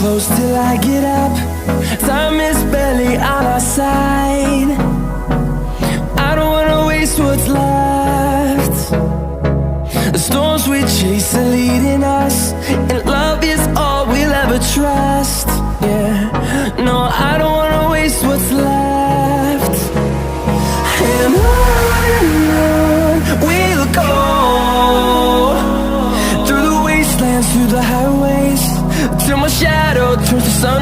close till I get up. Time is barely on our side. I don't wanna waste what's left. The storms we chase are leading us, and love is all we'll ever trust. Yeah, no, I don't wanna waste what's left. And on we'll go, through the wastelands, through the highways, till my shadow turns to sun